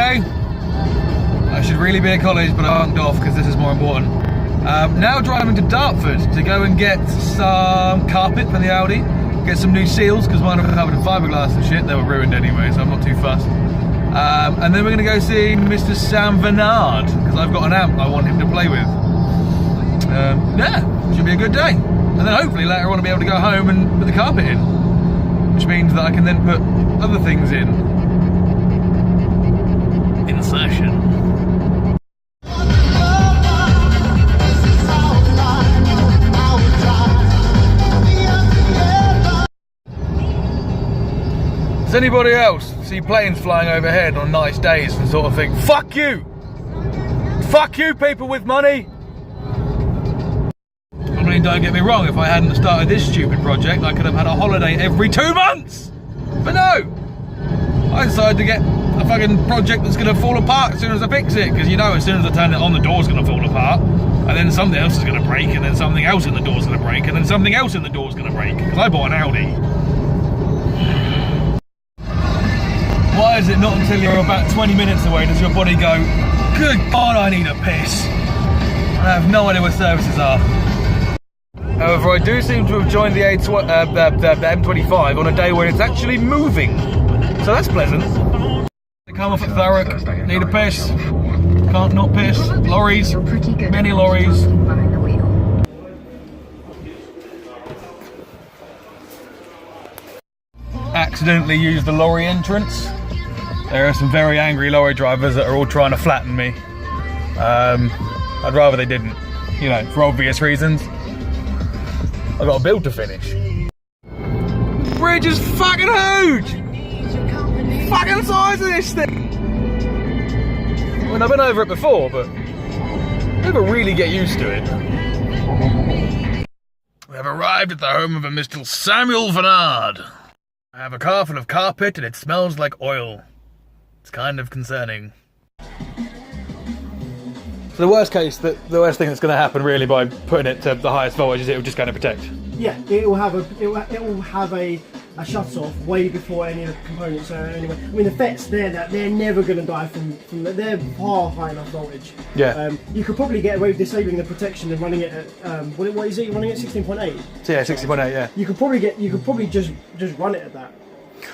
day. I should really be at college, but I bunked off because this is more important. Now driving to Dartford to go and get some carpet for the Audi, get some new seals because mine are covered in fiberglass and shit. They were ruined anyway, so I'm not too fussed. And then we're going to go see Mr. Sam Vernard because I've got an amp I want him to play with. Yeah, should be a good day. And then hopefully later on I'll be able to go home and put the carpet in, which means that I can then put other things in. Insertion. Does anybody else see planes flying overhead on nice days and sort of think, fuck you! Fuck you, people with money! I mean, don't get me wrong, if I hadn't started this stupid project, I could have had a holiday every 2 months! But no! I decided to get a fucking project that's going to fall apart as soon as I fix it, because you know as soon as I turn it on, the door's going to fall apart, and then something else is going to break, and then something else in the door's going to break, and then something else in the door's going to break, because I bought an Audi. Why is it not until you're about 20 minutes away does your body go, good God, I need a piss? I have no idea what services are. However, I do seem to have joined the M25 on a day where it's actually moving. So that's pleasant. They come off at Thurrock, need a piss, can't not piss, lorries, many lorries. Accidentally used the lorry entrance. There are some very angry lorry drivers that are all trying to flatten me. I'd rather they didn't, you know, for obvious reasons. I've got a build to finish. Bridge is fucking huge! Fucking size of this thing! I mean, I've been over it before, but I never really get used to it. We have arrived at the home of a Mr. Samuel Vernard. I have a car full of carpet and it smells like oil. It's kind of concerning. So the worst thing that's going to happen really by putting it to the highest voltage is it will just go to protect. Yeah, it will have a shut off way before any of the components are anyway. I mean the FETs they're never going to die from they're far high enough voltage. Yeah. You could probably get away with disabling the protection and running it at what is it? You're running it at 16.8. So yeah, 16.8. Yeah. You could probably just run it at that.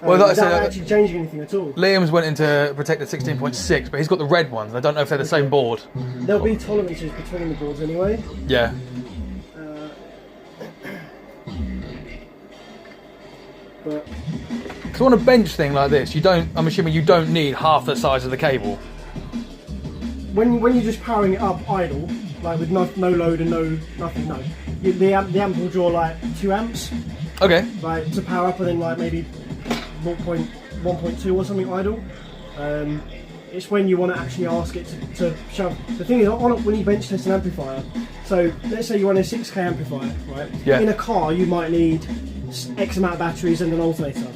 Well, without actually changing anything at all. Liam's went into protected 16.6, but he's got the red ones. I don't know if they're the same board. There'll be tolerances between the boards anyway. Yeah. Because on a bench thing like this, I'm assuming you don't need half the size of the cable. When you're just powering it up idle, like with no load and nothing, no. The amp will draw like 2 amps. Okay. Like to power up and then like maybe 1.2 or something idle. It's when you want to actually ask it to shove. The thing is, when you bench test an amplifier, so let's say you run a 6K amplifier, right? Yeah. In a car, you might need X amount of batteries and an alternator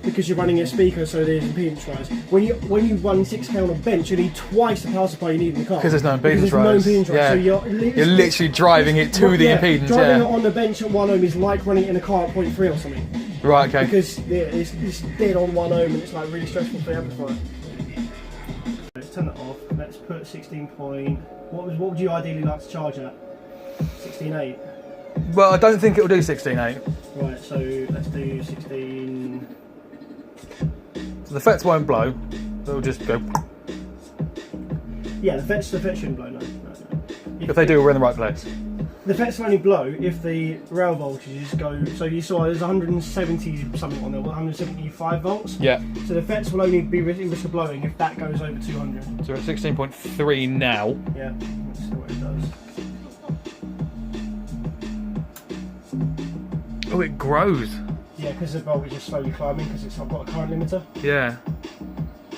because you're running a speaker, so there's impedance rise. When you run 6K on a bench, you need twice the power supply you need in the car. Because there's no impedance rise. Yeah. So you're literally driving it to the impedance. Driving it on the bench at 1 ohm is like running it in a car at 0.3 or something. Right. Okay. Because it's dead on 1 ohm and it's like really stressful for the amplifier. Let's turn that off. Let's put 16 point. What would you ideally like to charge at? 16.8. Well, I don't think it'll do 16.8. Right. So let's do 16. So the FETs won't blow. They'll just go. Yeah, the FETs shouldn't blow. No. If they do, we're in the right place. The FETs will only blow if the rail voltages go. So you saw there's 170 something on there, 175 volts. Yeah. So the FETs will only be in risk of blowing if that goes over 200. So we're at 16.3 now. Yeah. Let's see what it does. Oh, it grows. Yeah, because the voltage is slowly climbing because I've got a current limiter. Yeah.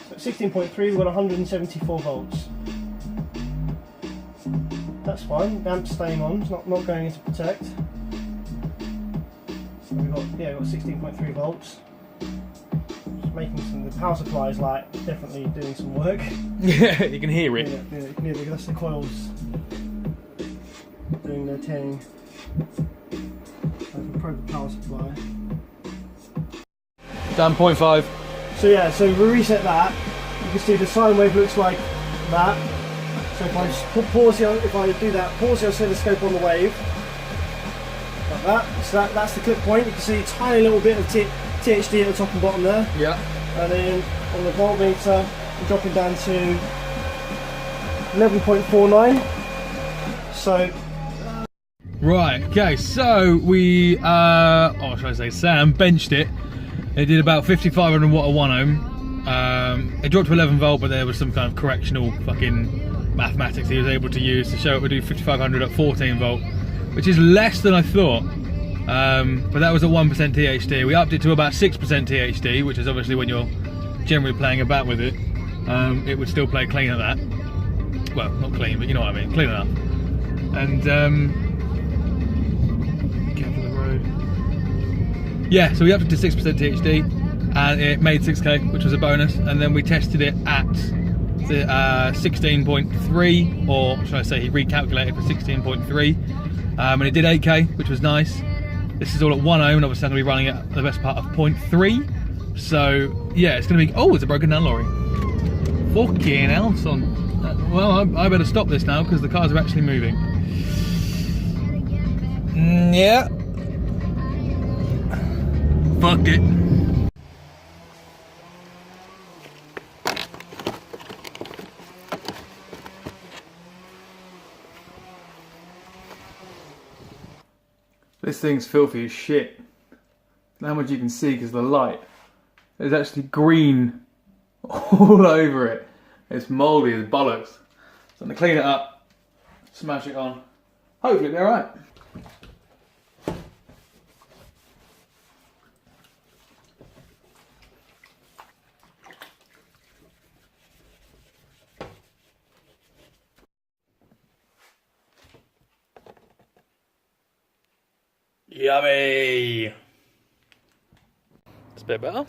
So 16.3, we've got 174 volts. That's fine. The amp's staying on. It's not going into protect. So we've got 16.3 volts. Just making some. The power supply is like definitely doing some work. Yeah, you can hear it. Yeah, you can hear it. That's the coils doing their thing. I can probe the power supply. Down 0.5. So yeah, so we reset that. you can see the sine wave looks like that. So if I just pause the, if I do that, pause the oscilloscope on the wave, like that. So that's the clip point. You can see a tiny little bit of THD at the top and bottom there. Yeah. And then on the voltmeter, we're dropping down to 11.49. So. Right, okay, so we, oh, should I say, Sam benched it. It did about 5,500 watt at 1 ohm. It dropped to 11 volt, but there was some kind of correctional fucking mathematics he was able to use to show it would do 5,500 at 14 volt, which is less than I thought. But that was at 1% THD. We upped it to about 6% THD, which is obviously when you're generally playing about with it. It would still play clean at that. Well, not clean, but you know what I mean, clean enough. And careful of the road. Yeah, so we upped it to 6% THD, and it made 6K, which was a bonus. And then we tested it at the 16.3, or should I say, he recalculated for 16.3, and it did 8K, which was nice. This is all at 1 ohm, and obviously I'm going to be running it at the best part of 0.3. So yeah, it's going to be. Oh, it's a broken down lorry. Fucking hell, son. Well, I better stop this now because the cars are actually moving. Yeah. Fuck it. This thing's filthy as shit. How much you can see because the light. There's actually green all over it. It's mouldy as bollocks. So I'm gonna clean it up, smash it on. Hopefully it'll be alright. Yummy! It's a bit better.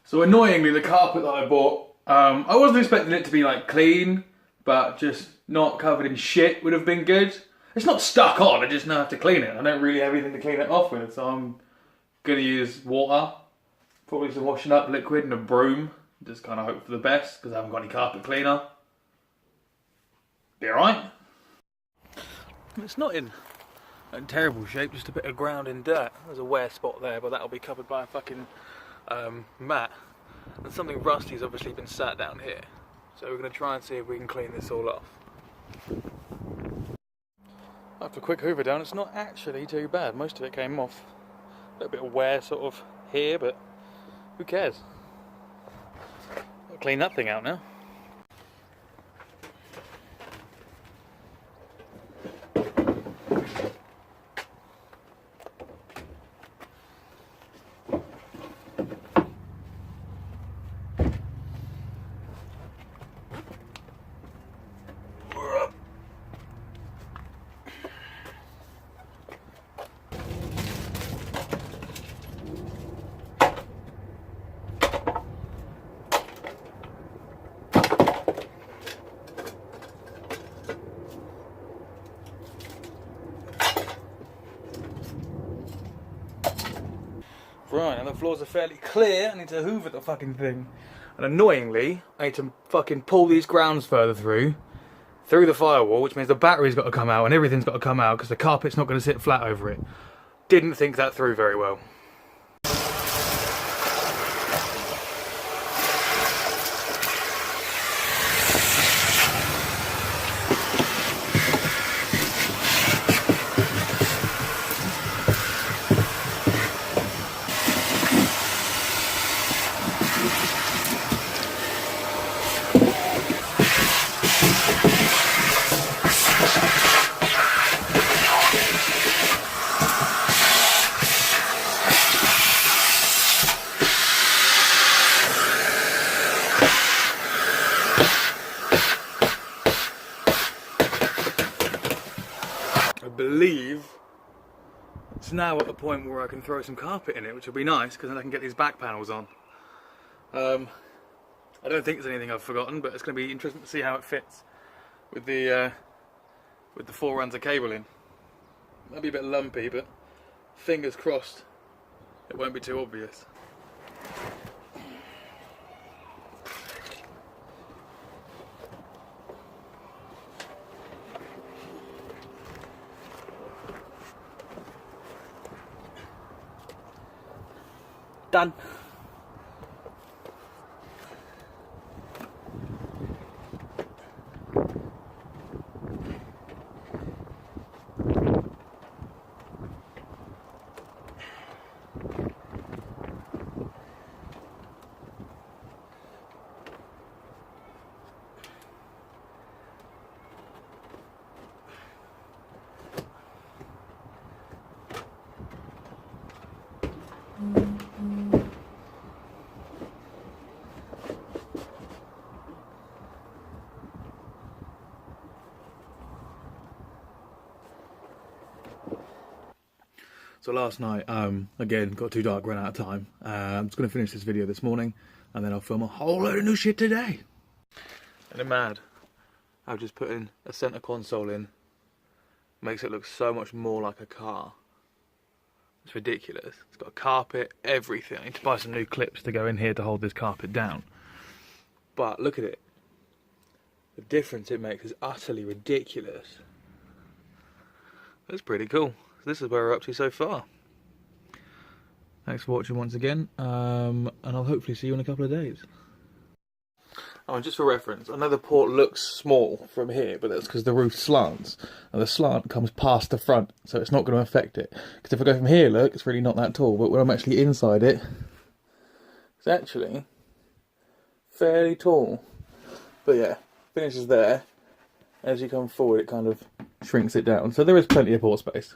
So annoyingly, the carpet that I bought, I wasn't expecting it to be like clean, but just not covered in shit would have been good. It's not stuck on, I just now have to clean it. I don't really have anything to clean it off with, so I'm gonna use water, probably some washing up liquid and a broom. Just kind of hope for the best, because I haven't got any carpet cleaner. Be alright. It's not in terrible shape, just a bit of ground and dirt. There's a wear spot there, but that'll be covered by a fucking mat. And something rusty's obviously been sat down here. So we're going to try and see if we can clean this all off. After a quick hoover down, it's not actually too bad. Most of it came off. A little bit of wear sort of here, but who cares? I'll clean that thing out now. Right, and the floors are fairly clear. I need to hoover the fucking thing. And annoyingly, I need to fucking pull these grounds further through the firewall, which means the battery's got to come out and everything's got to come out because the carpet's not going to sit flat over it. Didn't think that through very well. I believe it's now at the point where I can throw some carpet in it, which will be nice because then I can get these back panels on. I don't think there's anything I've forgotten, but it's going to be interesting to see how it fits with the 4 runs of cable in. Might be a bit lumpy, but fingers crossed it won't be too obvious. Done. So last night, again, got too dark, ran out of time. I'm just going to finish this video this morning, and then I'll film a whole load of new shit today. And I'm mad. I've just put in a centre console in. Makes it look so much more like a car. It's ridiculous. It's got a carpet, everything. I need to buy some new clips to go in here to hold this carpet down. But look at it. The difference it makes is utterly ridiculous. That's pretty cool. So this is where we're up to so far. Thanks for watching once again, and I'll hopefully see you in a couple of days. Oh, just for reference, I know the port looks small from here, but that's because the roof slants, and the slant comes past the front, so it's not going to affect it. Because if I go from here, look, it's really not that tall, but when I'm actually inside it, it's actually fairly tall. But yeah, finishes there. As you come forward, it kind of shrinks it down, so there is plenty of port space.